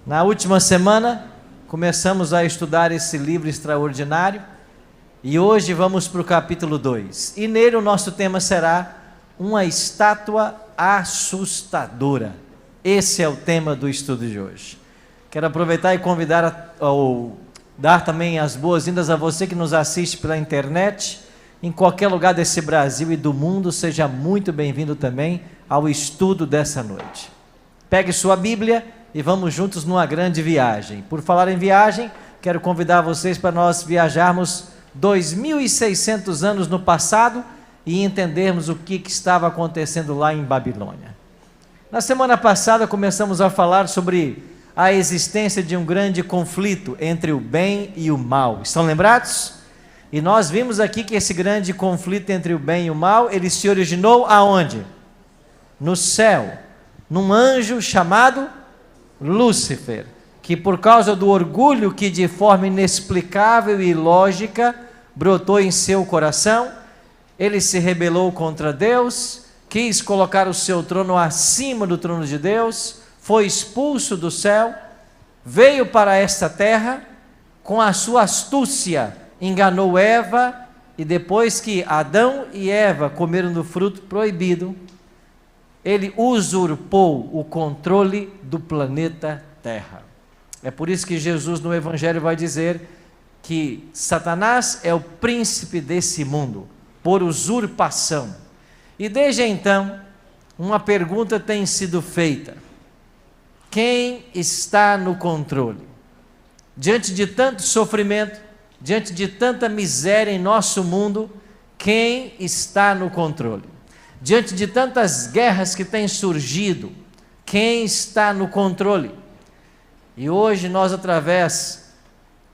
Na última semana, começamos a estudar esse livro extraordinário e hoje vamos para o capítulo 2. E nele o nosso tema será uma estátua assustadora. Esse é o tema do estudo de hoje. Quero aproveitar e convidar ou dar também as boas-vindas a você que nos assiste pela internet, em qualquer lugar desse Brasil e do mundo. Seja muito bem-vindo também ao estudo dessa noite. Pegue sua Bíblia e vamos juntos numa grande viagem. Por falar em viagem, quero convidar vocês para nós viajarmos 2.600 anos no passado e entendermos o que estava acontecendo lá em Babilônia. Na semana passada começamos a falar sobre a existência de um grande conflito entre o bem e o mal. Estão lembrados? E nós vimos aqui que esse grande conflito entre o bem e o mal, ele se originou aonde? No céu, num anjo chamado Lúcifer, que por causa do orgulho que de forma inexplicável e ilógica brotou em seu coração, ele se rebelou contra Deus, quis colocar o seu trono acima do trono de Deus, foi expulso do céu, veio para esta terra, com a sua astúcia enganou Eva, e depois que Adão e Eva comeram do fruto proibido, ele usurpou o controle do planeta Terra. É por isso que Jesus no Evangelho vai dizer que Satanás é o príncipe desse mundo, por usurpação. E desde então, uma pergunta tem sido feita: quem está no controle? Diante de tanto sofrimento, diante de tanta miséria em nosso mundo, quem está no controle? Diante de tantas guerras que têm surgido, quem está no controle? E hoje nós, através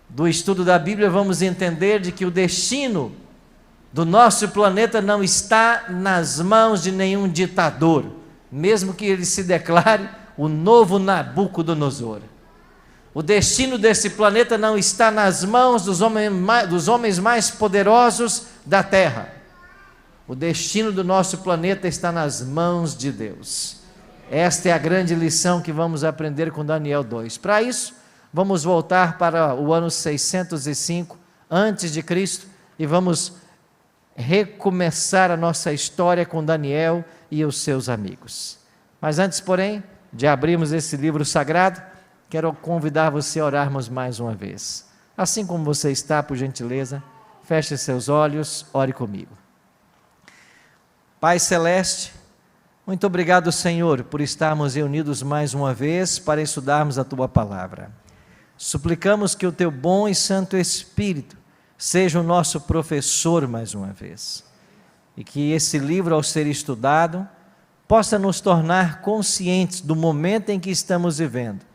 do estudo da Bíblia, vamos entender de que o destino do nosso planeta não está nas mãos de nenhum ditador, mesmo que ele se declare o novo Nabucodonosor. O destino desse planeta não está nas mãos dos homens mais poderosos da Terra. O destino do nosso planeta está nas mãos de Deus. Esta é a grande lição que vamos aprender com Daniel 2. Para isso, vamos voltar para o ano 605 antes de Cristo e vamos recomeçar a nossa história com Daniel e os seus amigos. Mas antes, porém, de abrirmos esse livro sagrado, quero convidar você a orarmos mais uma vez. Assim como você está, por gentileza, feche seus olhos, ore comigo. Pai Celeste, muito obrigado, Senhor, por estarmos reunidos mais uma vez para estudarmos a Tua Palavra. Suplicamos que o Teu bom e santo Espírito seja o nosso professor mais uma vez, e que esse livro, ao ser estudado, possa nos tornar conscientes do momento em que estamos vivendo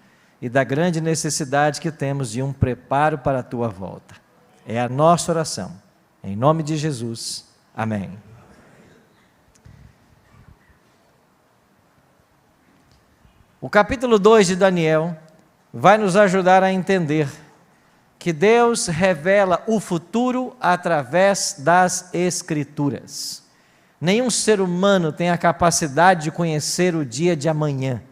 e da grande necessidade que temos de um preparo para a Tua volta. É a nossa oração, em nome de Jesus, amém. O capítulo 2 de Daniel vai nos ajudar a entender que Deus revela o futuro através das Escrituras. Nenhum ser humano tem a capacidade de conhecer o dia de amanhã,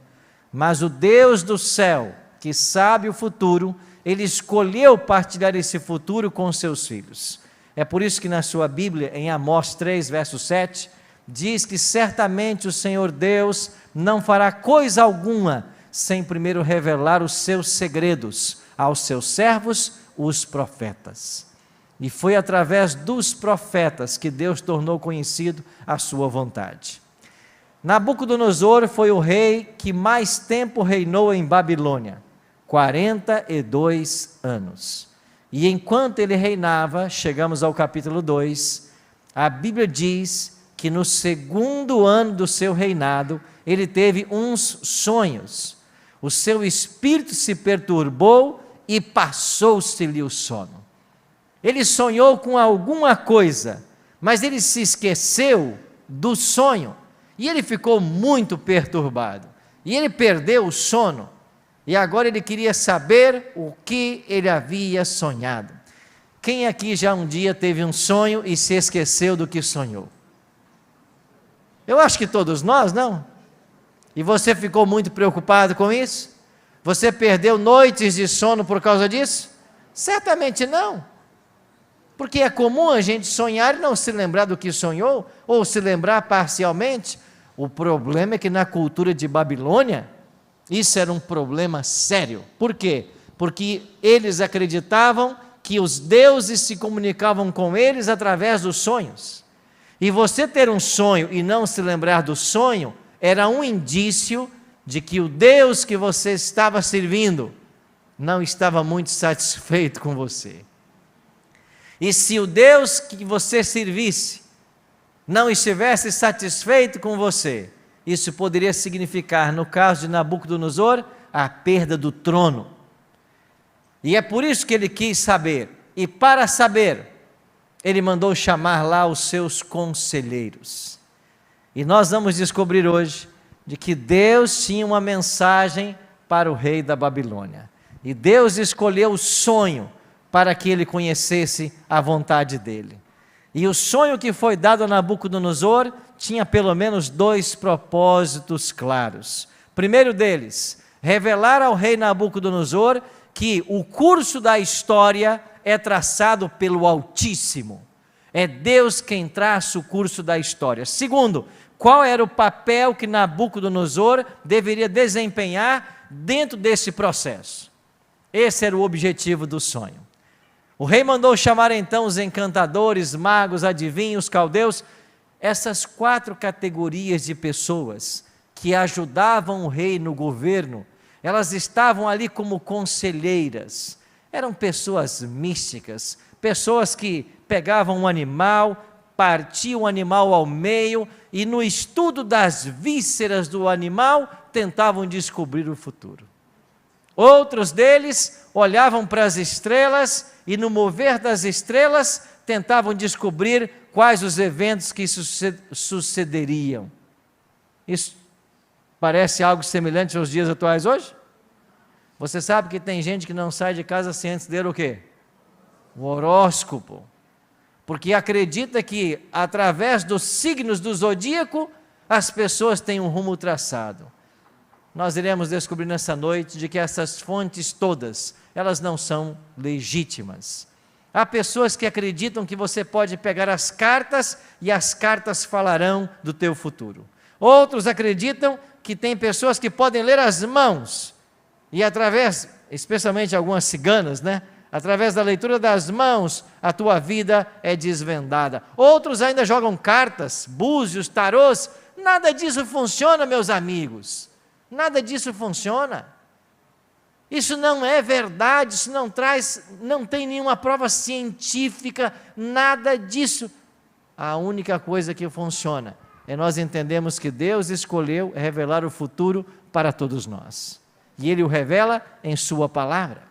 mas o Deus do céu, que sabe o futuro, Ele escolheu partilhar esse futuro com seus filhos. É por isso que na sua Bíblia, em Amós 3, verso 7, diz que certamente o Senhor Deus não fará coisa alguma sem primeiro revelar os seus segredos aos seus servos, os profetas. E foi através dos profetas que Deus tornou conhecido a sua vontade. Nabucodonosor foi o rei que mais tempo reinou em Babilônia, 42 anos. E enquanto ele reinava, chegamos ao capítulo 2, a Bíblia diz que no segundo ano do seu reinado, ele teve uns sonhos. O seu espírito se perturbou e passou-se-lhe o sono. Ele sonhou com alguma coisa, mas ele se esqueceu do sonho. E ele ficou muito perturbado. E ele perdeu o sono. E agora ele queria saber o que ele havia sonhado. Quem aqui já um dia teve um sonho e se esqueceu do que sonhou? Eu acho que todos nós, não? E você ficou muito preocupado com isso? Você perdeu noites de sono por causa disso? Certamente não. Porque é comum a gente sonhar e não se lembrar do que sonhou, ou se lembrar parcialmente. O problema é que na cultura de Babilônia, isso era um problema sério. Por quê? Porque eles acreditavam que os deuses se comunicavam com eles através dos sonhos. E você ter um sonho e não se lembrar do sonho, era um indício de que o Deus que você estava servindo não estava muito satisfeito com você. E se o Deus que você servisse não estivesse satisfeito com você, isso poderia significar, no caso de Nabucodonosor, a perda do trono. E é por isso que ele quis saber, e para saber, ele mandou chamar lá os seus conselheiros. E nós vamos descobrir hoje de que Deus tinha uma mensagem para o rei da Babilônia. E Deus escolheu o sonho para que ele conhecesse a vontade dele. E o sonho que foi dado a Nabucodonosor tinha pelo menos 2 propósitos claros. Primeiro deles, revelar ao rei Nabucodonosor que o curso da história é traçado pelo Altíssimo. É Deus quem traça o curso da história. Segundo, qual era o papel que Nabucodonosor deveria desempenhar dentro desse processo? Esse era o objetivo do sonho. O rei mandou chamar então os encantadores, magos, adivinhos, caldeus, essas 4 categorias de pessoas que ajudavam o rei no governo. Elas estavam ali como conselheiras, eram pessoas místicas, pessoas que pegavam um animal, partiam o animal ao meio e no estudo das vísceras do animal tentavam descobrir o futuro. Outros deles olhavam para as estrelas e no mover das estrelas tentavam descobrir quais os eventos que sucederiam. Isso parece algo semelhante aos dias atuais hoje? Você sabe que tem gente que não sai de casa sem antes ler o quê? O horóscopo. Porque acredita que através dos signos do zodíaco as pessoas têm um rumo traçado. Nós iremos descobrir nessa noite de que essas fontes todas, elas não são legítimas. Há pessoas que acreditam que você pode pegar as cartas e as cartas falarão do teu futuro. Outros acreditam que tem pessoas que podem ler as mãos e através, especialmente algumas ciganas, através da leitura das mãos, a tua vida é desvendada. Outros ainda jogam cartas, búzios, tarôs. Nada disso funciona, meus amigos. Nada disso funciona. Isso não é verdade, isso não tem nenhuma prova científica, nada disso. A única coisa que funciona é nós entendemos que Deus escolheu revelar o futuro para todos nós. E Ele o revela em Sua palavra.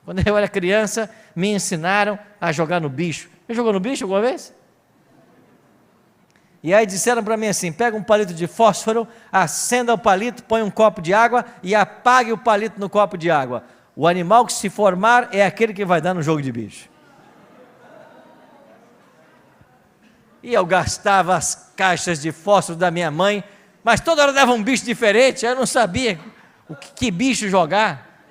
Quando eu era criança, me ensinaram a jogar no bicho. Já jogou no bicho alguma vez? E aí disseram para mim assim, pega um palito de fósforo, acenda o palito, põe um copo de água e apague o palito no copo de água. O animal que se formar é aquele que vai dar no jogo de bicho. E eu gastava as caixas de fósforo da minha mãe, mas toda hora dava um bicho diferente, eu não sabia que bicho jogar.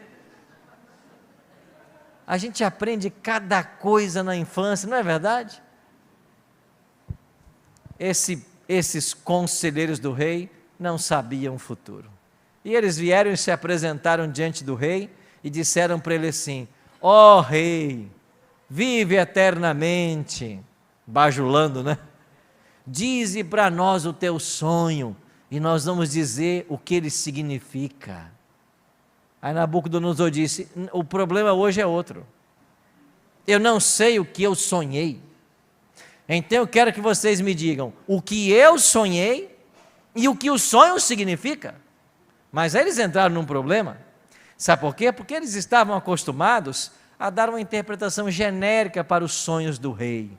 A gente aprende cada coisa na infância, não é verdade? Esses conselheiros do rei não sabiam o futuro. E eles vieram e se apresentaram diante do rei e disseram para ele assim, ó rei, vive eternamente, bajulando, dize para nós o teu sonho e nós vamos dizer o que ele significa. Aí Nabucodonosor disse, o problema hoje é outro. Eu não sei o que eu sonhei. Então eu quero que vocês me digam o que eu sonhei e o que o sonho significa. Mas aí eles entraram num problema. Sabe por quê? Porque eles estavam acostumados a dar uma interpretação genérica para os sonhos do rei.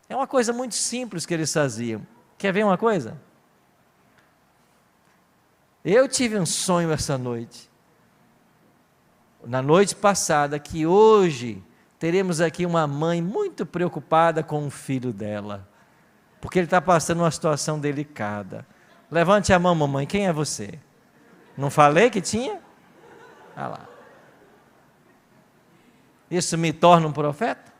É uma coisa muito simples que eles faziam. Quer ver uma coisa? Eu tive um sonho essa noite. Na noite passada, que hoje teremos aqui uma mãe muito preocupada com o filho dela, porque ele está passando uma situação delicada. Levante a mão, mamãe, quem é você? Não falei que tinha? Olha lá. Isso me torna um profeta?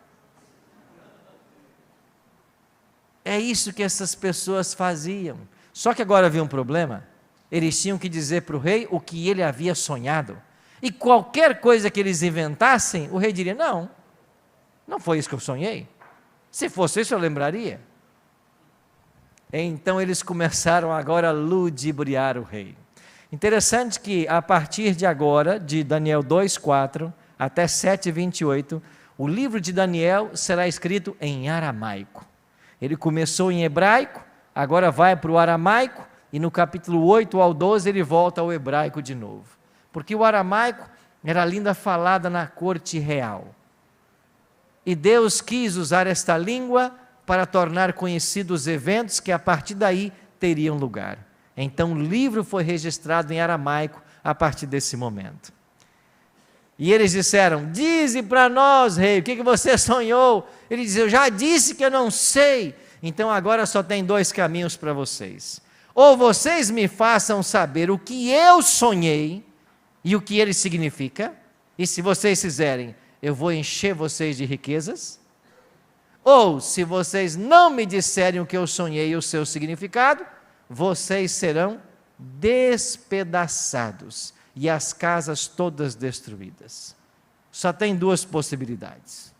É isso que essas pessoas faziam. Só que agora havia um problema. Eles tinham que dizer para o rei o que ele havia sonhado. E qualquer coisa que eles inventassem, o rei diria: não, não foi isso que eu sonhei. Se fosse isso, eu lembraria. Então eles começaram agora a ludibriar o rei. Interessante que a partir de agora, de Daniel 2:4 até 7:28, o livro de Daniel será escrito em aramaico. Ele começou em hebraico, agora vai para o aramaico, e no capítulo 8 ao 12 ele volta ao hebraico de novo. Porque o aramaico era a língua falada na corte real. E Deus quis usar esta língua para tornar conhecidos os eventos que a partir daí teriam lugar. Então o livro foi registrado em aramaico a partir desse momento. E eles disseram: dize para nós, rei, o que você sonhou? Ele disse: eu já disse que eu não sei. Então agora só tem dois caminhos para vocês. Ou vocês me façam saber o que eu sonhei e o que ele significa, e se vocês fizerem, eu vou encher vocês de riquezas. Ou, se vocês não me disserem o que eu sonhei e o seu significado, vocês serão despedaçados e as casas todas destruídas. Só tem duas possibilidades.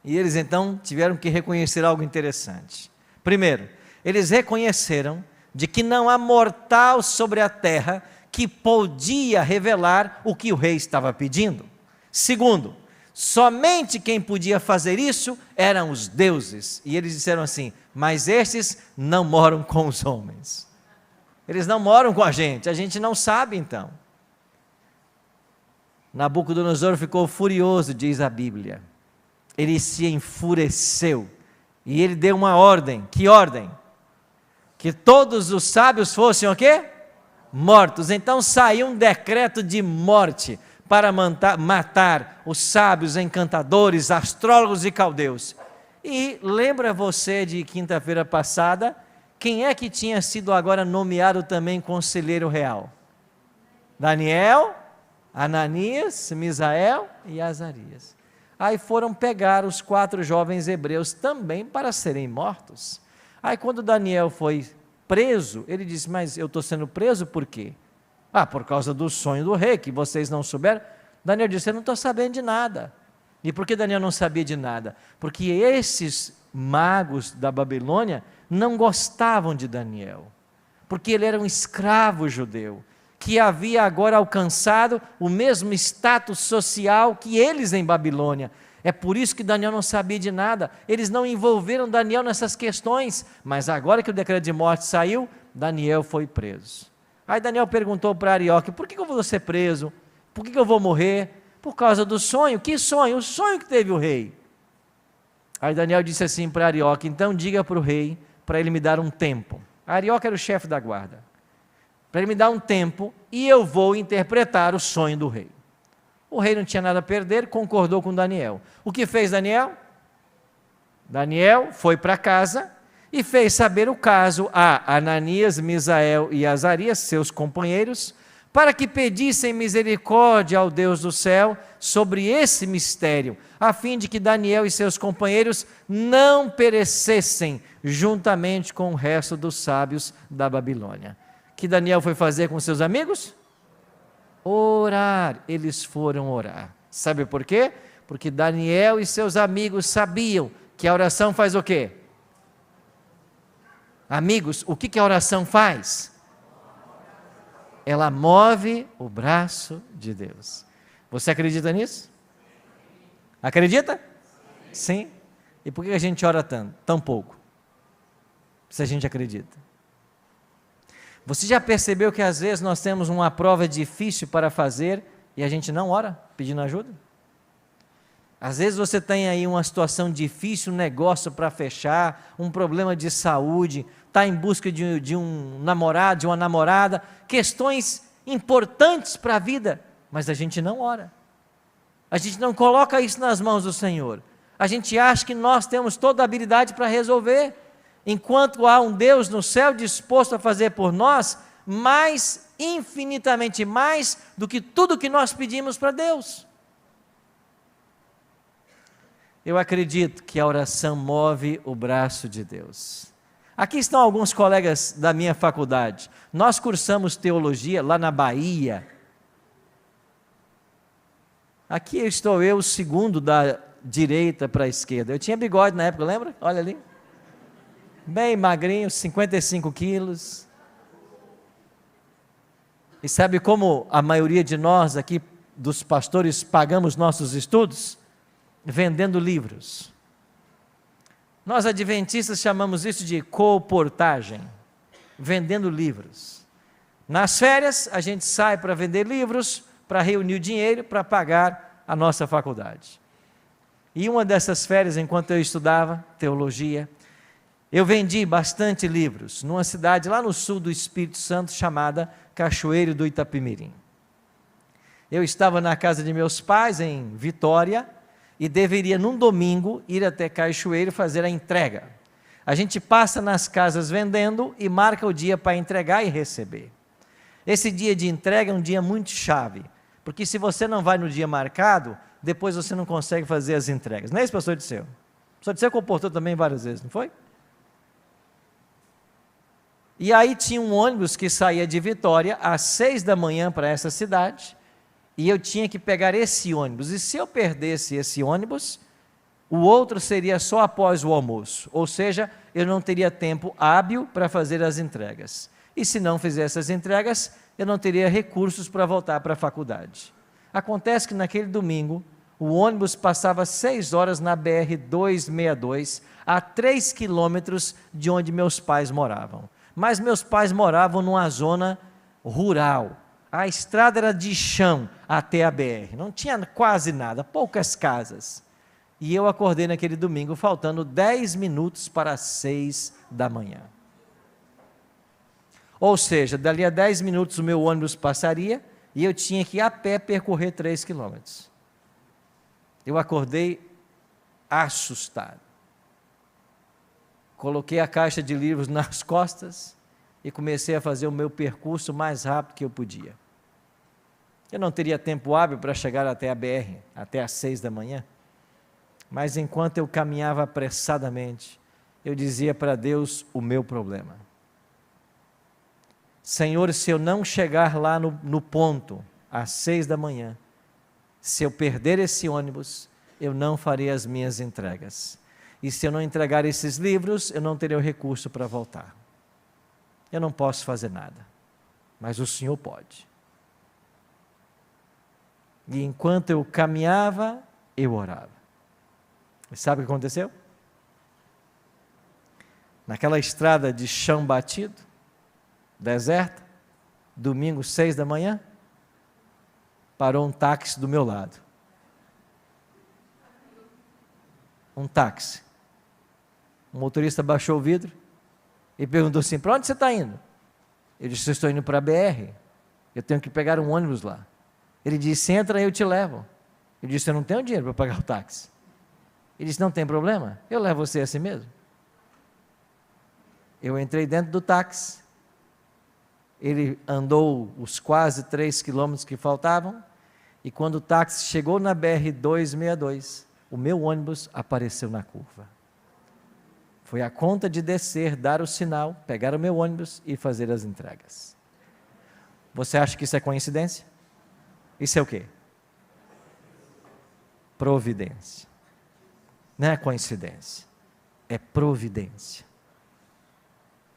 E eles então tiveram que reconhecer algo interessante. Primeiro, eles reconheceram de que não há mortal sobre a terra que podia revelar o que o rei estava pedindo. Segundo, somente quem podia fazer isso eram os deuses. E eles disseram assim: mas estes não moram com os homens. Eles não moram com a gente não sabe então. Nabucodonosor ficou furioso, diz a Bíblia. Ele se enfureceu e ele deu uma ordem. Que ordem? Que todos os sábios fossem o quê? Mortos. Então saiu um decreto de morte para matar os sábios, encantadores, astrólogos e caldeus. E lembra você de quinta-feira passada, quem é que tinha sido agora nomeado também conselheiro real? Daniel, Ananias, Misael e Azarias. Aí foram pegar os 4 jovens hebreus também para serem mortos. Aí quando Daniel foi preso, ele disse: mas eu estou sendo preso por quê? Por causa do sonho do rei, que vocês não souberam. Daniel disse: eu não estou sabendo de nada. E por que Daniel não sabia de nada? Porque esses magos da Babilônia não gostavam de Daniel. Porque ele era um escravo judeu, que havia agora alcançado o mesmo status social que eles em Babilônia. É por isso que Daniel não sabia de nada. Eles não envolveram Daniel nessas questões. Mas agora que o decreto de morte saiu, Daniel foi preso. Aí Daniel perguntou para Arioque: por que eu vou ser preso? Por que eu vou morrer? Por causa do sonho. Que sonho? O sonho que teve o rei. Aí Daniel disse assim para Arioque: então diga para o rei, para ele me dar um tempo. Arioque era o chefe da guarda. Para ele me dar um tempo e eu vou interpretar o sonho do rei. O rei não tinha nada a perder, concordou com Daniel. O que fez Daniel? Daniel foi para casa e fez saber o caso a Ananias, Misael e Azarias, seus companheiros, para que pedissem misericórdia ao Deus do céu sobre esse mistério, a fim de que Daniel e seus companheiros não perecessem juntamente com o resto dos sábios da Babilônia. O que Daniel foi fazer com seus amigos? Orar. Eles foram orar. Sabe por quê? Porque Daniel e seus amigos sabiam que a oração faz o quê? Amigos, o que a oração faz? Ela move o braço de Deus. Você acredita nisso? Acredita? Sim. E por que a gente ora tanto? Tão pouco? Se a gente acredita. Você já percebeu que às vezes nós temos uma prova difícil para fazer e a gente não ora pedindo ajuda? Às vezes você tem aí uma situação difícil, um negócio para fechar, um problema de saúde, está em busca de um namorado, de uma namorada, questões importantes para a vida, mas a gente não ora. A gente não coloca isso nas mãos do Senhor. A gente acha que nós temos toda a habilidade para resolver. Enquanto há um Deus no céu disposto a fazer por nós, mais, infinitamente mais, do que tudo que nós pedimos para Deus. Eu acredito que a oração move o braço de Deus. Aqui estão alguns colegas da minha faculdade. Nós cursamos teologia lá na Bahia. Aqui estou eu, o segundo da direita para a esquerda. Eu tinha bigode na época, lembra? Olha ali. Bem magrinho, 55 quilos. E sabe como a maioria de nós aqui, dos pastores, pagamos nossos estudos? Vendendo livros. Nós adventistas chamamos isso de colportagem, vendendo livros. Nas férias, a gente sai para vender livros, para reunir o dinheiro, para pagar a nossa faculdade. E uma dessas férias, enquanto eu estudava teologia, eu vendi bastante livros, numa cidade lá no sul do Espírito Santo, chamada Cachoeiro do Itapemirim. Eu estava na casa de meus pais, em Vitória, e deveria, num domingo, ir até Cachoeiro fazer a entrega. A gente passa nas casas vendendo e marca o dia para entregar e receber. Esse dia de entrega é um dia muito chave, porque se você não vai no dia marcado, depois você não consegue fazer as entregas. Não é isso, pastor Disseu? O pastor Disseu comportou também várias vezes, não foi? E aí tinha um ônibus que saía de Vitória às 6 da manhã para essa cidade, e eu tinha que pegar esse ônibus, e se eu perdesse esse ônibus, o outro seria só após o almoço, ou seja, eu não teria tempo hábil para fazer as entregas, e se não fizesse as entregas, eu não teria recursos para voltar para a faculdade. Acontece que naquele domingo, o ônibus passava 6 horas na BR-262, a 3 quilômetros de onde meus pais moravam, mas meus pais moravam numa zona rural. A estrada era de chão até a BR, não tinha quase nada, poucas casas. E eu acordei naquele domingo, faltando 10 minutos para as 6 da manhã. Ou seja, dali a 10 minutos o meu ônibus passaria, e eu tinha que ir a pé percorrer 3 quilômetros. Eu acordei assustado. Coloquei a caixa de livros nas costas, e comecei a fazer o meu percurso o mais rápido que eu podia. Eu não teria tempo hábil para chegar até a BR, até às 6 da manhã, mas enquanto eu caminhava apressadamente, eu dizia para Deus o meu problema. Senhor, se eu não chegar lá no ponto, às 6 da manhã, se eu perder esse ônibus, eu não farei as minhas entregas. E se eu não entregar esses livros, eu não terei o recurso para voltar. Eu não posso fazer nada, mas o Senhor pode. E enquanto eu caminhava, eu orava. E sabe o que aconteceu? Naquela estrada de chão batido, deserta, domingo 6 da manhã, parou um táxi do meu lado. Um táxi. O motorista baixou o vidro e perguntou assim: para onde você está indo? Eu disse: eu estou indo para a BR, eu tenho que pegar um ônibus lá. Ele disse: entra aí, eu te levo. Eu disse: eu não tenho dinheiro para pagar o táxi. Ele disse: não tem problema, eu levo você assim mesmo. Eu entrei dentro do táxi, ele andou os quase 3 quilômetros que faltavam, e quando o táxi chegou na BR-262, o meu ônibus apareceu na curva. Foi a conta de descer, dar o sinal, pegar o meu ônibus e fazer as entregas. Você acha que isso é coincidência? Isso é o quê? Providência. Não é coincidência, é providência.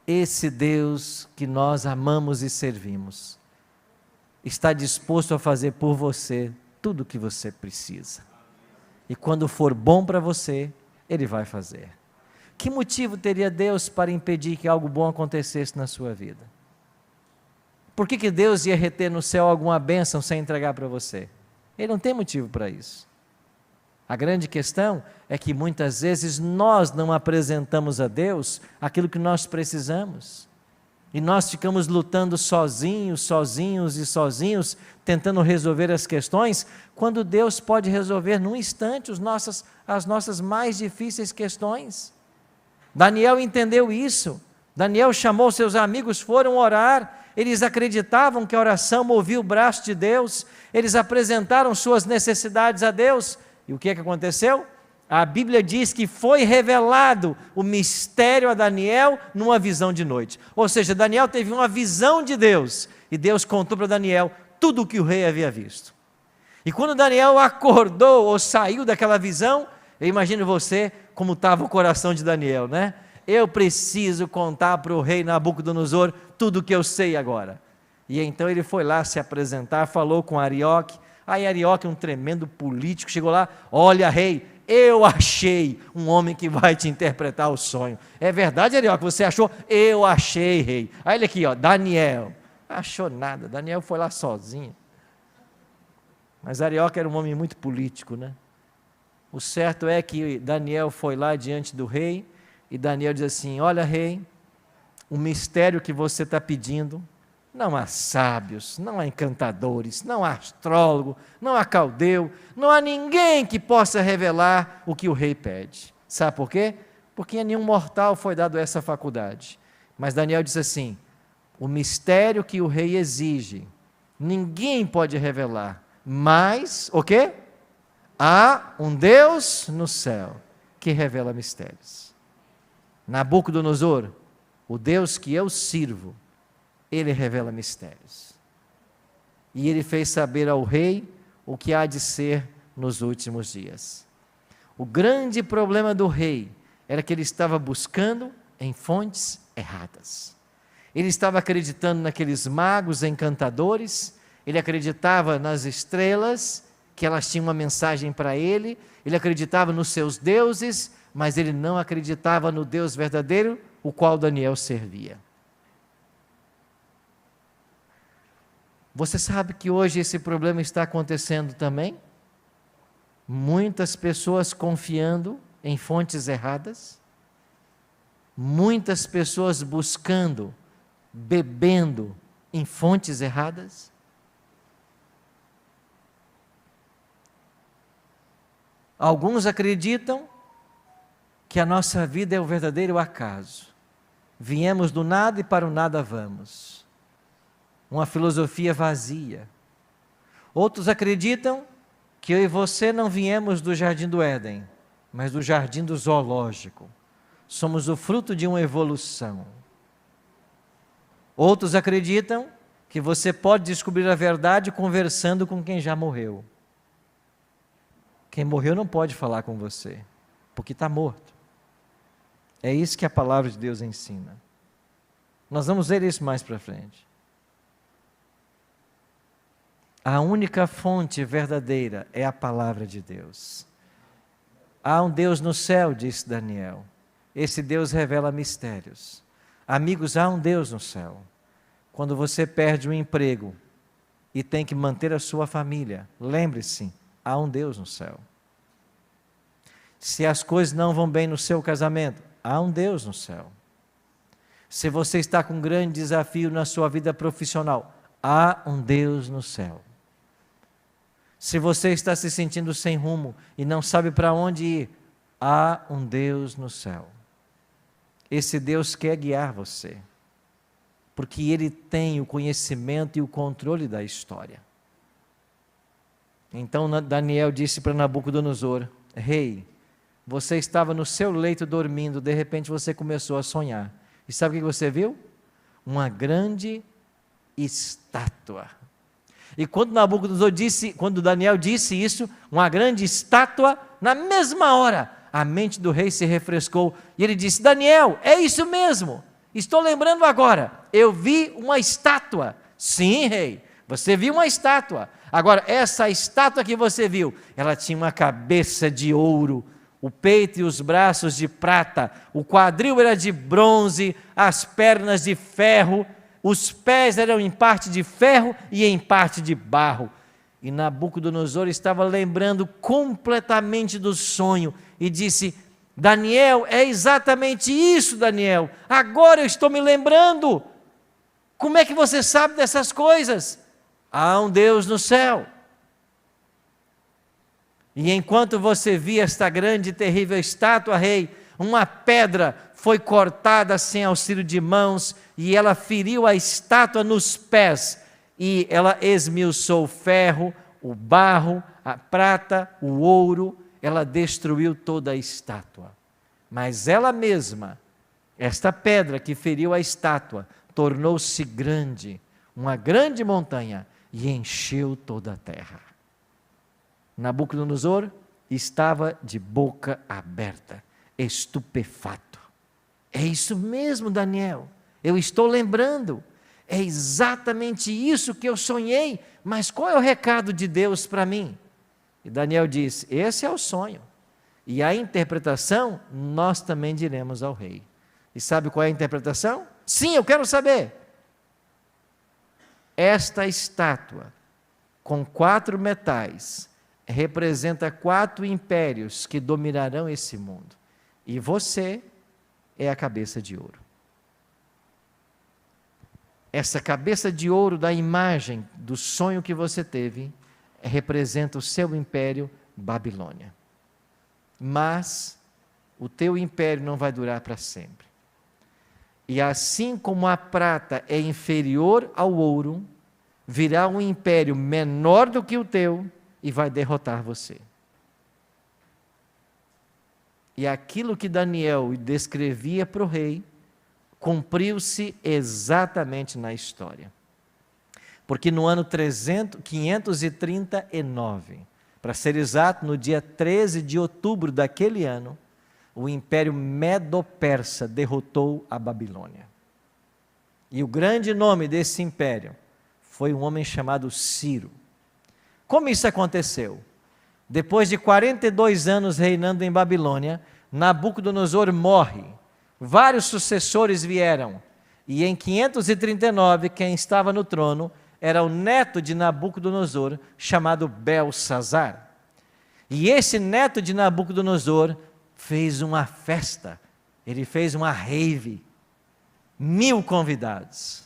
Esse Deus que nós amamos e servimos, está disposto a fazer por você tudo o que você precisa. E quando for bom para você, Ele vai fazer. Que motivo teria Deus para impedir que algo bom acontecesse na sua vida? Por que Deus ia reter no céu alguma bênção sem entregar para você? Ele não tem motivo para isso. A grande questão é que muitas vezes nós não apresentamos a Deus aquilo que nós precisamos. E nós ficamos lutando sozinhos, tentando resolver as questões, quando Deus pode resolver num instante as nossas mais difíceis questões. Daniel entendeu isso. Daniel chamou seus amigos, foram orar, eles acreditavam que a oração movia o braço de Deus, eles apresentaram suas necessidades a Deus, e o que aconteceu? A Bíblia diz que foi revelado o mistério a Daniel numa visão de noite. Ou seja, Daniel teve uma visão de Deus, e Deus contou para Daniel tudo o que o rei havia visto. E quando Daniel acordou ou saiu daquela visão, eu imagino você como estava o coração de Daniel, né? Eu preciso contar para o rei Nabucodonosor tudo o que eu sei agora. E então ele foi lá se apresentar, falou com Arioque. Aí Arioque, um tremendo político, chegou lá: olha, rei, eu achei um homem que vai te interpretar o sonho. É verdade, Arioque, você achou? Eu achei, rei. Aí ele aqui, ó, Daniel. Não achou nada, Daniel foi lá sozinho. Mas Arioque era um homem muito político, né? O certo é que Daniel foi lá diante do rei, e Daniel diz assim: olha, rei, o mistério que você está pedindo, não há sábios, não há encantadores, não há astrólogo, não há caldeu, não há ninguém que possa revelar o que o rei pede. Sabe por quê? Porque a nenhum mortal foi dado essa faculdade. Mas Daniel diz assim: o mistério que o rei exige, ninguém pode revelar, mas, o quê? Há um Deus no céu que revela mistérios. Nabucodonosor, o Deus que eu sirvo, ele revela mistérios. E ele fez saber ao rei o que há de ser nos últimos dias. O grande problema do rei era que ele estava buscando em fontes erradas. Ele estava acreditando naqueles magos encantadores, ele acreditava nas estrelas, que elas tinham uma mensagem para ele, ele acreditava nos seus deuses, mas ele não acreditava no Deus verdadeiro, o qual Daniel servia. Você sabe que hoje esse problema está acontecendo também? Muitas pessoas confiando em fontes erradas, muitas pessoas buscando, bebendo em fontes erradas. Alguns acreditam que a nossa vida é o verdadeiro acaso. Viemos do nada e para o nada vamos. Uma filosofia vazia. Outros acreditam que eu e você não viemos do jardim do Éden, mas do jardim do zoológico. Somos o fruto de uma evolução. Outros acreditam que você pode descobrir a verdade conversando com quem já morreu. Quem morreu não pode falar com você, porque está morto. É isso que a palavra de Deus ensina. Nós vamos ver isso mais para frente. A única fonte verdadeira é a palavra de Deus. Há um Deus no céu, disse Daniel. Esse Deus revela mistérios. Amigos, há um Deus no céu. Quando você perde um emprego e tem que manter a sua família, lembre-se, há um Deus no céu. Se as coisas não vão bem no seu casamento, há um Deus no céu. Se você está com um grande desafio na sua vida profissional, há um Deus no céu. Se você está se sentindo sem rumo e não sabe para onde ir, há um Deus no céu. Esse Deus quer guiar você, porque Ele tem o conhecimento e o controle da história. Então Daniel disse para Nabucodonosor: rei, você estava no seu leito dormindo, de repente você começou a sonhar. E sabe o que você viu? Uma grande estátua. E quando Daniel disse isso, uma grande estátua, na mesma hora, a mente do rei se refrescou. E ele disse: Daniel, é isso mesmo. Estou lembrando agora, eu vi uma estátua. Sim, rei, você viu uma estátua. Agora, essa estátua que você viu, ela tinha uma cabeça de ouro, o peito e os braços de prata, o quadril era de bronze, as pernas de ferro, os pés eram em parte de ferro e em parte de barro. E Nabucodonosor estava lembrando completamente do sonho e disse: Daniel, é exatamente isso, Daniel, agora eu estou me lembrando. Como é que você sabe dessas coisas? Há um Deus no céu. E enquanto você via esta grande e terrível estátua, rei, uma pedra foi cortada sem auxílio de mãos, e ela feriu a estátua nos pés, e ela esmiuçou o ferro, o barro, a prata, o ouro, ela destruiu toda a estátua. Mas ela mesma, esta pedra que feriu a estátua, tornou-se grande, uma grande montanha, e encheu toda a terra. Nabucodonosor estava de boca aberta, estupefato. É isso mesmo, Daniel, eu estou lembrando, é exatamente isso que eu sonhei, mas qual é o recado de Deus para mim? E Daniel disse, esse é o sonho, e a interpretação nós também diremos ao rei. E sabe qual é a interpretação? Sim, eu quero saber. Esta estátua, com 4 metais, representa 4 impérios que dominarão esse mundo. E você é a cabeça de ouro. Essa cabeça de ouro da imagem do sonho que você teve representa o seu império Babilônia. Mas o teu império não vai durar para sempre. E assim como a prata é inferior ao ouro, virá um império menor do que o teu e vai derrotar você. E aquilo que Daniel descrevia para o rei, cumpriu-se exatamente na história. Porque no ano 539, para ser exato, no dia 13 de outubro daquele ano, o Império Medo-Persa derrotou a Babilônia. E o grande nome desse império foi um homem chamado Ciro. Como isso aconteceu? Depois de 42 anos reinando em Babilônia, Nabucodonosor morre. Vários sucessores vieram. E em 539, quem estava no trono era o neto de Nabucodonosor, chamado Belsazar. E esse neto de Nabucodonosor fez uma festa, ele fez uma rave, 1000 convidados.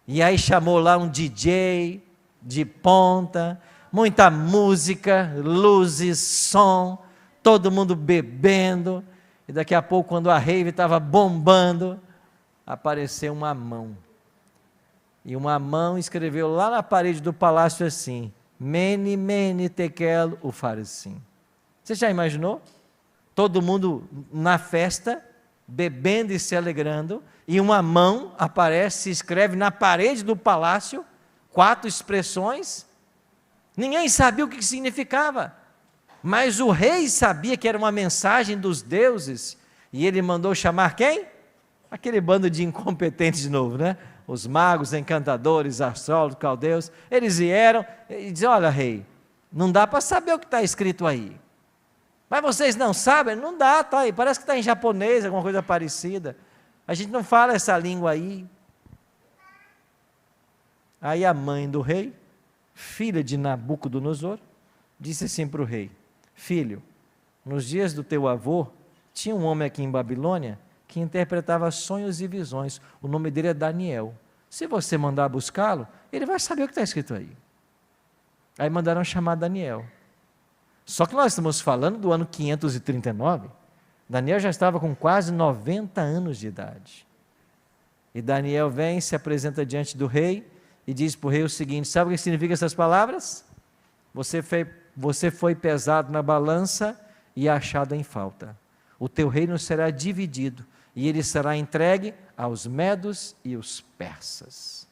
E aí chamou lá um DJ de ponta, muita música, luzes, som, todo mundo bebendo. E daqui a pouco, quando a rave estava bombando, apareceu uma mão. E uma mão escreveu lá na parede do palácio assim, Mene, Mene, Tekel, Ufarsim. Você já imaginou? Todo mundo na festa, bebendo e se alegrando, e uma mão aparece e escreve na parede do palácio, 4 expressões. Ninguém sabia o que significava, mas o rei sabia que era uma mensagem dos deuses, e ele mandou chamar quem? Aquele bando de incompetentes de novo, né? Os magos, encantadores, astrólogos, caldeus. Eles vieram e disseram, olha rei, não dá para saber o que está escrito aí. Mas vocês não sabem? Não dá, está aí, parece que está em japonês, alguma coisa parecida. A gente não fala essa língua aí. Aí a mãe do rei, filha de Nabucodonosor, disse assim para o rei, filho, nos dias do teu avô, tinha um homem aqui em Babilônia que interpretava sonhos e visões. O nome dele é Daniel. Se você mandar buscá-lo, ele vai saber o que está escrito aí. Aí mandaram chamar Daniel. Só que nós estamos falando do ano 539. Daniel já estava com quase 90 anos de idade. E Daniel vem, se apresenta diante do rei e diz para o rei o seguinte, sabe o que significa essas palavras? Você foi pesado na balança e achado em falta. O teu reino será dividido e ele será entregue aos medos e os persas.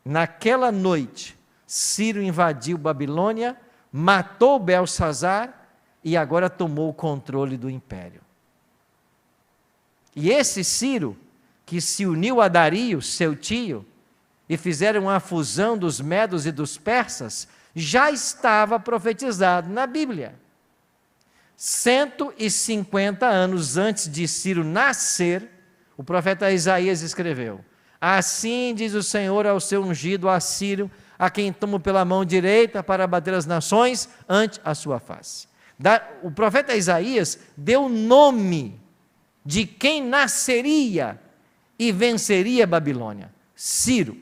Naquela noite, Ciro invadiu Babilônia, matou Belsazar e agora tomou o controle do império. E esse Ciro, que se uniu a Dario, seu tio, e fizeram uma fusão dos medos e dos persas, já estava profetizado na Bíblia. 150 anos antes de Ciro nascer, o profeta Isaías escreveu, assim diz o Senhor ao seu ungido, a Ciro, a quem tomo pela mão direita para bater as nações ante a sua face. O profeta Isaías deu o nome de quem nasceria e venceria a Babilônia, Ciro.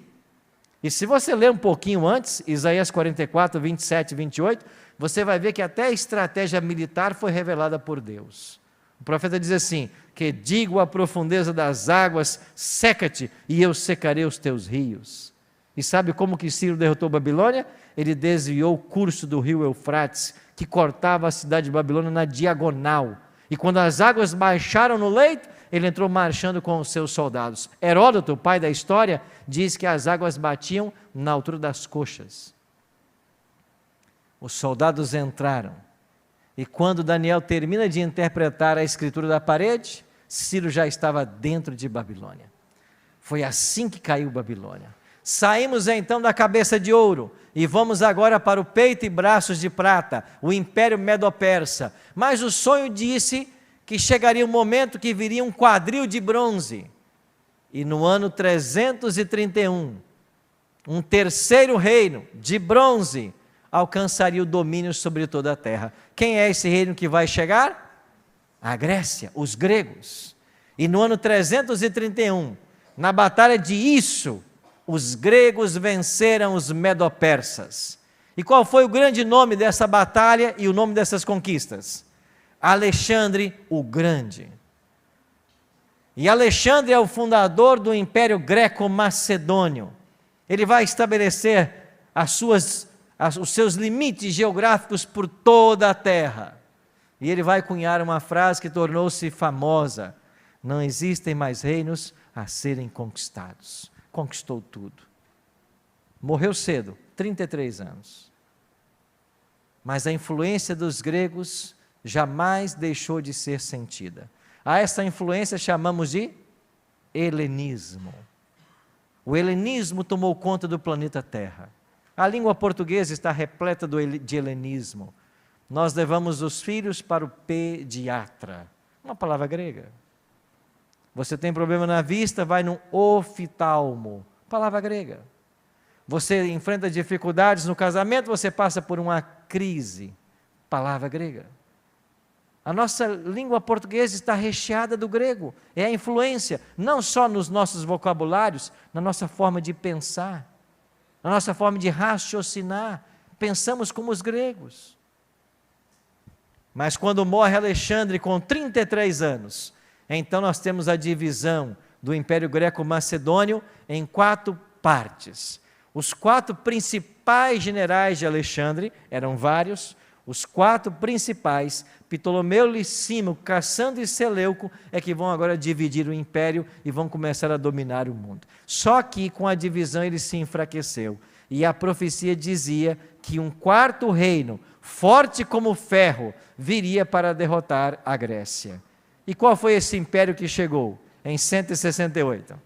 E se você ler um pouquinho antes, Isaías 44, 27 e 28, você vai ver que até a estratégia militar foi revelada por Deus. O profeta diz assim, que digo à profundeza das águas, seca-te e eu secarei os teus rios. E sabe como que Ciro derrotou a Babilônia? Ele desviou o curso do rio Eufrates, que cortava a cidade de Babilônia na diagonal. E quando as águas baixaram no leito, ele entrou marchando com os seus soldados. Heródoto, o pai da história, diz que as águas batiam na altura das coxas. Os soldados entraram. E quando Daniel termina de interpretar a escritura da parede, Ciro já estava dentro de Babilônia. Foi assim que caiu Babilônia. Saímos então da cabeça de ouro e vamos agora para o peito e braços de prata, o Império Medo-Persa. Mas o sonho disse que chegaria um momento que viria um quadril de bronze. E no ano 331, um terceiro reino de bronze alcançaria o domínio sobre toda a terra. Quem é esse reino que vai chegar? A Grécia, os gregos. E no ano 331, na batalha de Isso, os gregos venceram os medo-persas. E qual foi o grande nome dessa batalha e o nome dessas conquistas? Alexandre o Grande. E Alexandre é o fundador do Império Greco-Macedônio. Ele vai estabelecer os seus limites geográficos por toda a terra. E ele vai cunhar uma frase que tornou-se famosa: não existem mais reinos a serem conquistados. Conquistou tudo. Morreu cedo, 33 anos. Mas a influência dos gregos jamais deixou de ser sentida. A essa influência chamamos de helenismo. O helenismo tomou conta do planeta Terra. A língua portuguesa está repleta de helenismo. Nós levamos os filhos para o pediatra, uma palavra grega. Você tem problema na vista, vai no oftalmo, palavra grega. Você enfrenta dificuldades no casamento, você passa por uma crise, palavra grega. A nossa língua portuguesa está recheada do grego, é a influência, não só nos nossos vocabulários, na nossa forma de pensar, na nossa forma de raciocinar, pensamos como os gregos. Mas quando morre Alexandre com 33 anos, então nós temos a divisão do Império Greco-Macedônio em 4 partes. Os 4 principais generais de Alexandre, eram vários, os 4 principais, Ptolomeu, Licímaco, Cassandro e Seleuco, é que vão agora dividir o império e vão começar a dominar o mundo. Só que com a divisão ele se enfraqueceu. E a profecia dizia que um 4º reino, forte como ferro, viria para derrotar a Grécia. E qual foi esse império que chegou? Em 168.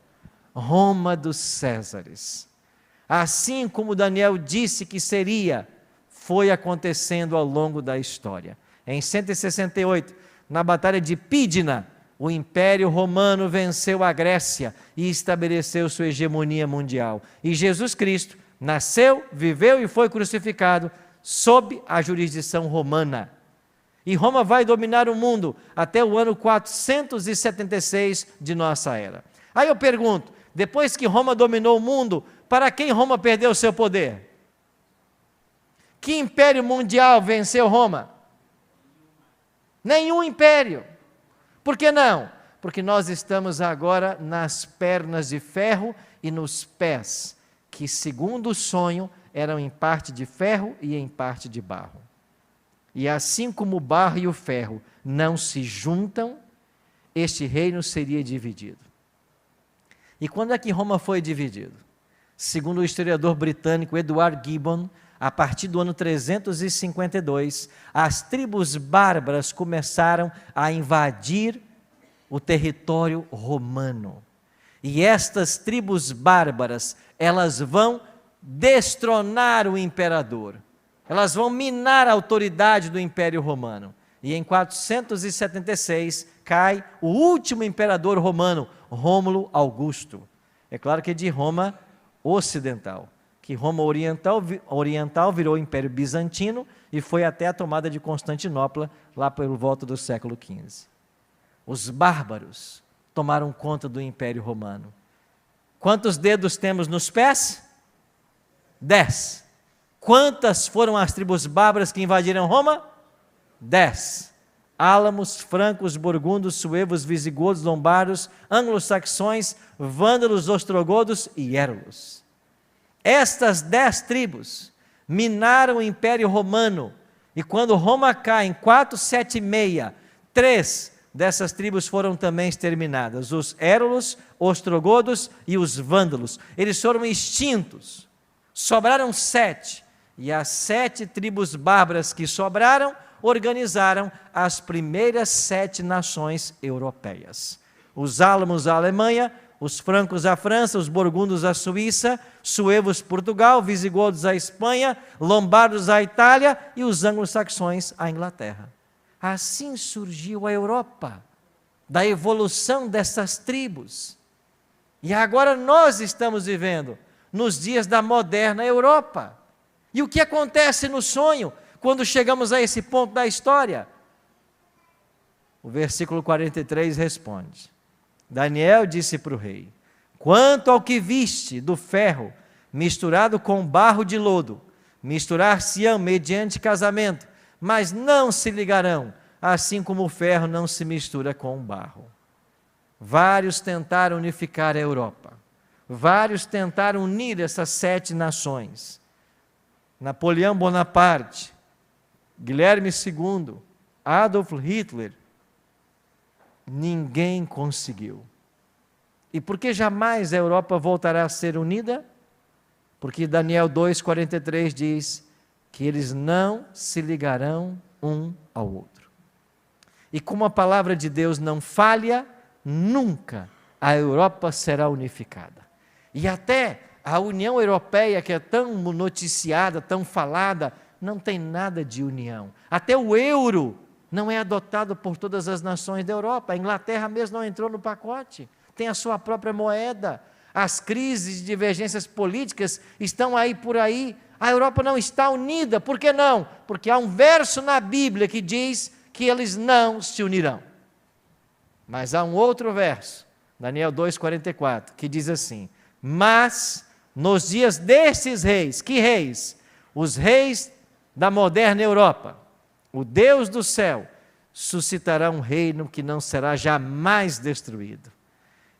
Roma dos Césares. Assim como Daniel disse que seria, foi acontecendo ao longo da história. Em 168, na batalha de Pídina, o Império Romano venceu a Grécia e estabeleceu sua hegemonia mundial. E Jesus Cristo nasceu, viveu e foi crucificado sob a jurisdição romana. E Roma vai dominar o mundo até o ano 476 de nossa era. Aí eu pergunto, depois que Roma dominou o mundo, para quem Roma perdeu o seu poder? Que império mundial venceu Roma? Nenhum império. Por que não? Porque nós estamos agora nas pernas de ferro e nos pés, que segundo o sonho eram em parte de ferro e em parte de barro. E assim como o barro e o ferro não se juntam, este reino seria dividido. E quando é que Roma foi dividido? Segundo o historiador britânico Edward Gibbon, a partir do ano 352, as tribos bárbaras começaram a invadir o território romano. E estas tribos bárbaras, elas vão destronar o imperador. Elas vão minar a autoridade do Império Romano. E em 476 cai o último imperador romano, Rômulo Augusto. É claro que é de Roma ocidental, que Roma oriental virou Império Bizantino e foi até a tomada de Constantinopla, lá pelo volta do século XV. Os bárbaros tomaram conta do Império Romano. Quantos dedos temos nos pés? 10. Quantas foram as tribos bárbaras que invadiram Roma? 10. Álamos, francos, burgundos, suevos, visigodos, lombardos, anglo-saxões, vândalos, ostrogodos e érulos. Estas 10 tribos minaram o Império Romano, e quando Roma cai em 476, 3 dessas tribos foram também exterminadas: os érulos, ostrogodos e os vândalos. Eles foram extintos. Sobraram 7, e as 7 tribos bárbaras que sobraram organizaram as primeiras 7 nações europeias. Os álamos a Alemanha, os francos a França, os burgundos a Suíça, suevos Portugal, visigodos a Espanha, lombardos a Itália e os anglo-saxões a Inglaterra. Assim surgiu a Europa, da evolução dessas tribos. E agora nós estamos vivendo nos dias da moderna Europa. E o que acontece no sonho quando chegamos a esse ponto da história? O versículo 43 responde: Daniel disse para o rei: quanto ao que viste do ferro misturado com barro de lodo, misturar-se-ão mediante casamento, mas não se ligarão, assim como o ferro não se mistura com o barro. Vários tentaram unificar a Europa. Vários tentaram unir essas 7 nações. Napoleão Bonaparte, Guilherme II, Adolf Hitler, ninguém conseguiu. E por que jamais a Europa voltará a ser unida? Porque Daniel 2,43 diz que eles não se ligarão um ao outro. E como a palavra de Deus não falha, nunca a Europa será unificada. E até a União Europeia, que é tão noticiada, tão falada, não tem nada de união. Até o euro não é adotado por todas as nações da Europa. A Inglaterra mesmo não entrou no pacote, tem a sua própria moeda. As crises e divergências políticas estão aí por aí. A Europa não está unida. Por que não? Porque há um verso na Bíblia que diz que eles não se unirão. Mas há um outro verso, Daniel 2,44, que diz assim: mas nos dias desses reis, que reis? Os reis da moderna Europa, o Deus do céu suscitará um reino que não será jamais destruído.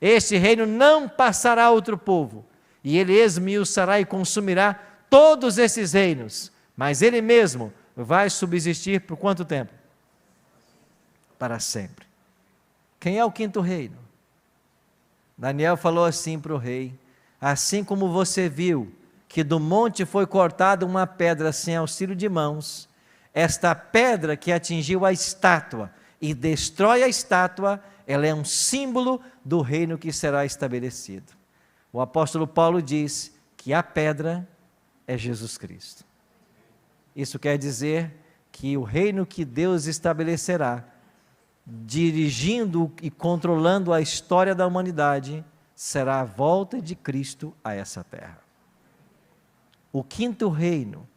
Este reino não passará a outro povo, e ele esmiuçará e consumirá todos esses reinos, mas ele mesmo vai subsistir por quanto tempo? Para sempre. Quem é o 5º reino? Daniel falou assim para o rei: assim como você viu que do monte foi cortada uma pedra sem auxílio de mãos, esta pedra que atingiu a estátua e destrói a estátua, ela é um símbolo do reino que será estabelecido. O apóstolo Paulo diz que a pedra é Jesus Cristo. Isso quer dizer que o reino que Deus estabelecerá, dirigindo e controlando a história da humanidade, será a volta de Cristo a essa terra. O 5º reino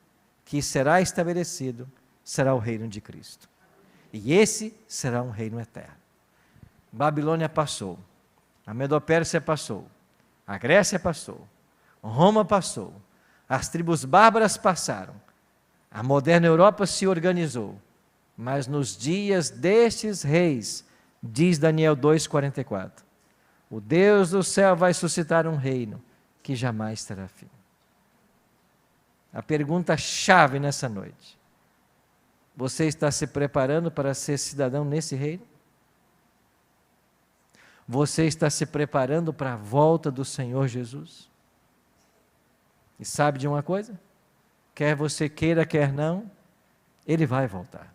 que será estabelecido será o reino de Cristo. E esse será um reino eterno. Babilônia passou, a Medopérsia passou, a Grécia passou, Roma passou, as tribos bárbaras passaram, a moderna Europa se organizou, mas nos dias destes reis, diz Daniel 2,44, o Deus do céu vai suscitar um reino que jamais terá fim. A pergunta-chave nessa noite: você está se preparando para ser cidadão nesse reino? Você está se preparando para a volta do Senhor Jesus? E sabe de uma coisa? Quer você queira, quer não, Ele vai voltar.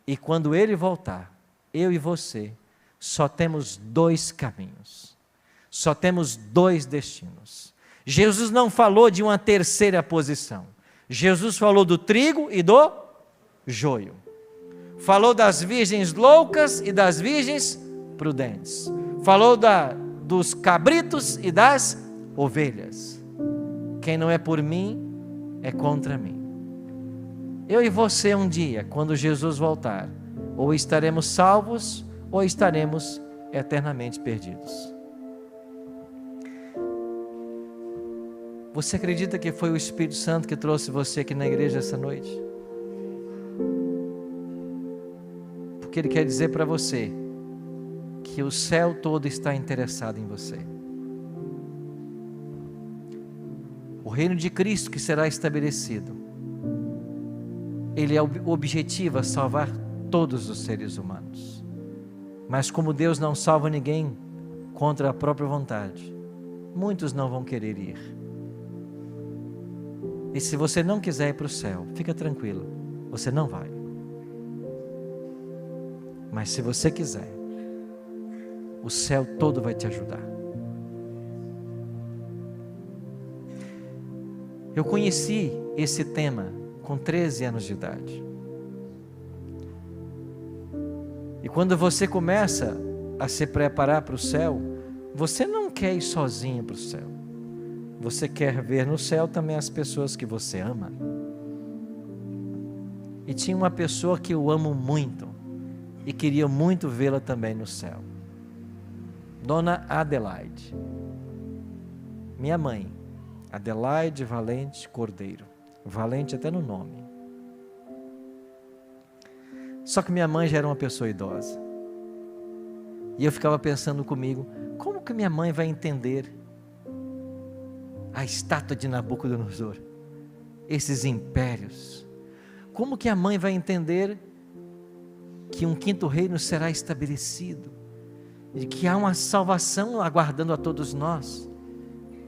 E quando Ele voltar, eu e você, só temos 2 caminhos. Só temos 2 destinos. Jesus não falou de uma terceira posição. Jesus falou do trigo e do joio. Falou das virgens loucas e das virgens prudentes. Falou dos cabritos e das ovelhas. Quem não é por mim, é contra mim. Eu e você um dia, quando Jesus voltar, ou estaremos salvos, ou estaremos eternamente perdidos. Você acredita que foi o Espírito Santo que trouxe você aqui na igreja essa noite? Porque Ele quer dizer para você que o céu todo está interessado em você. O reino de Cristo que será estabelecido, Ele objetiva salvar todos os seres humanos. Mas como Deus não salva ninguém contra a própria vontade, muitos não vão querer ir. E se você não quiser ir para o céu, fica tranquilo, você não vai. Mas se você quiser, o céu todo vai te ajudar. Eu conheci esse tema com 13 anos de idade. E quando você começa a se preparar para o céu, você não quer ir sozinho para o céu. Você quer ver no céu também as pessoas que você ama. E tinha uma pessoa que eu amo muito e queria muito vê-la também no céu. Dona Adelaide. Minha mãe, Adelaide Valente Cordeiro. Valente até no nome. Só que minha mãe já era uma pessoa idosa. E eu ficava pensando comigo, como que minha mãe vai entender a estátua de Nabucodonosor? Esses impérios. Como que a mãe vai entender que um quinto reino será estabelecido? E que há uma salvação aguardando a todos nós?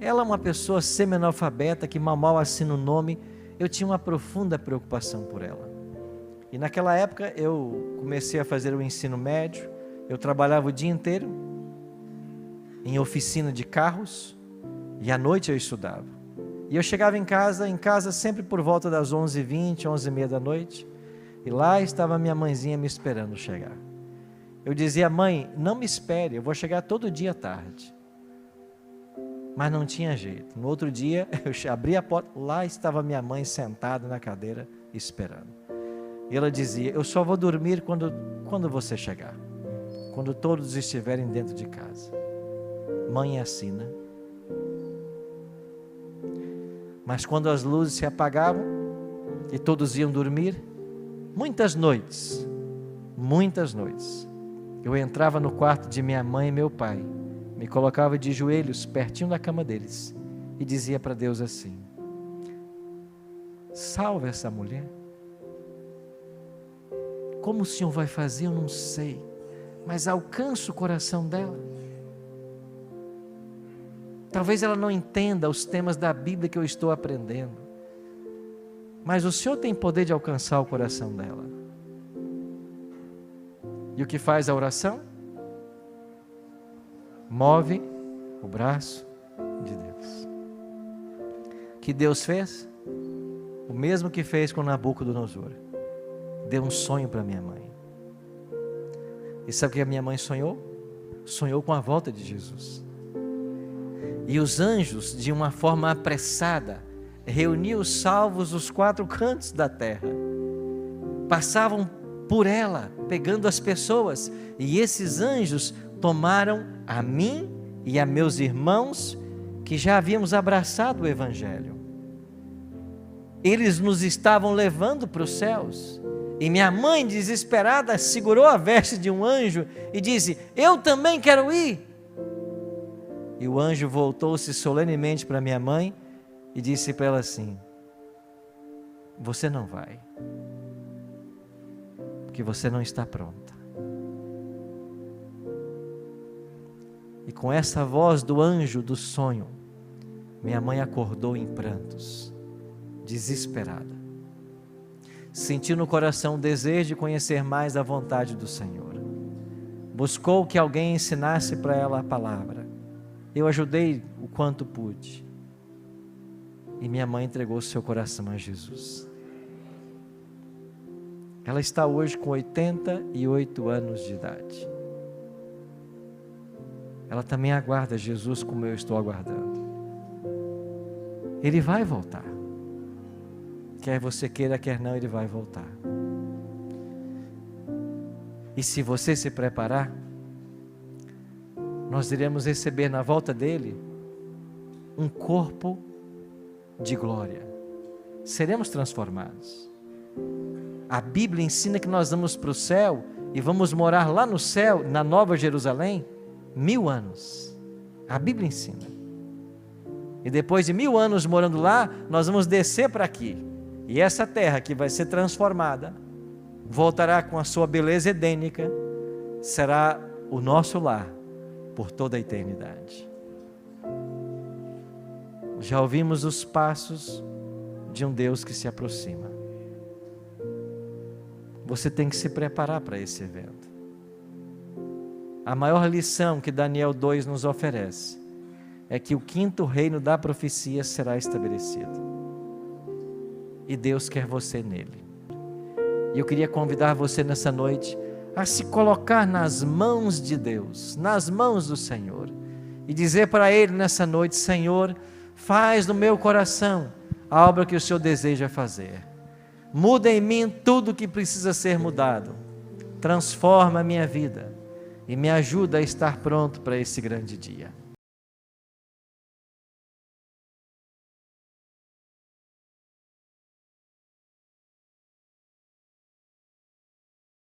Ela é uma pessoa semi-analfabeta que mal assina o nome. Eu tinha uma profunda preocupação por ela. E naquela época eu comecei a fazer o ensino médio. Eu trabalhava o dia inteiro em oficina de carros e à noite eu estudava. E eu chegava em casa sempre por volta das 11h20, 11h30 da noite. E lá estava minha mãezinha me esperando chegar. Eu dizia, mãe, não me espere, eu vou chegar todo dia à tarde. Mas não tinha jeito. No outro dia, eu abri a porta, lá estava minha mãe sentada na cadeira, esperando. E ela dizia, eu só vou dormir quando você chegar. Quando todos estiverem dentro de casa. Mãe é assim, né? Mas quando as luzes se apagavam e todos iam dormir, muitas noites, eu entrava no quarto de minha mãe e meu pai, me colocava de joelhos pertinho da cama deles e dizia para Deus assim, salva essa mulher. Como o Senhor vai fazer, eu não sei, mas alcança o coração dela. Talvez ela não entenda os temas da Bíblia que eu estou aprendendo, mas o Senhor tem poder de alcançar o coração dela. E o que faz a oração? Move o braço de Deus. Que Deus fez? O mesmo que fez com Nabucodonosor. Deu um sonho para minha mãe. E sabe o que a minha mãe sonhou? Sonhou com a volta de Jesus. E os anjos, de uma forma apressada, reuniam os salvos dos 4 cantos da terra. Passavam por ela, pegando as pessoas. E esses anjos tomaram a mim e a meus irmãos, que já havíamos abraçado o Evangelho. Eles nos estavam levando para os céus. E minha mãe, desesperada, segurou a veste de um anjo e disse, eu também quero ir. E o anjo voltou-se solenemente para minha mãe e disse para ela assim, você não vai, porque você não está pronta. E com essa voz do anjo do sonho, minha mãe acordou em prantos, desesperada. Sentiu no coração o desejo de conhecer mais a vontade do Senhor. Buscou que alguém ensinasse para ela a palavra. Eu ajudei o quanto pude. E minha mãe entregou seu coração a Jesus. Ela está hoje com 88 anos de idade. Ela também aguarda Jesus como eu estou aguardando. Ele vai voltar. Quer você queira, quer não, Ele vai voltar. E se você se preparar, nós iremos receber na volta dEle um corpo de glória. Seremos transformados. A Bíblia ensina que nós vamos para o céu e vamos morar lá no céu, na Nova Jerusalém, 1000 anos. A Bíblia ensina. E depois de 1000 anos morando lá, nós vamos descer para aqui. E essa terra que vai ser transformada, voltará com a sua beleza edênica, será o nosso lar por toda a eternidade. Já ouvimos os passos de um Deus que se aproxima. Você tem que se preparar para esse evento. A maior lição que Daniel 2 nos oferece é que o 5º reino da profecia será estabelecido. E Deus quer você nele. E eu queria convidar você nessa noite a se colocar nas mãos de Deus, nas mãos do Senhor, e dizer para Ele nessa noite: Senhor, faz no meu coração a obra que o Senhor deseja fazer. Muda em mim tudo o que precisa ser mudado. Transforma a minha vida e me ajuda a estar pronto para esse grande dia.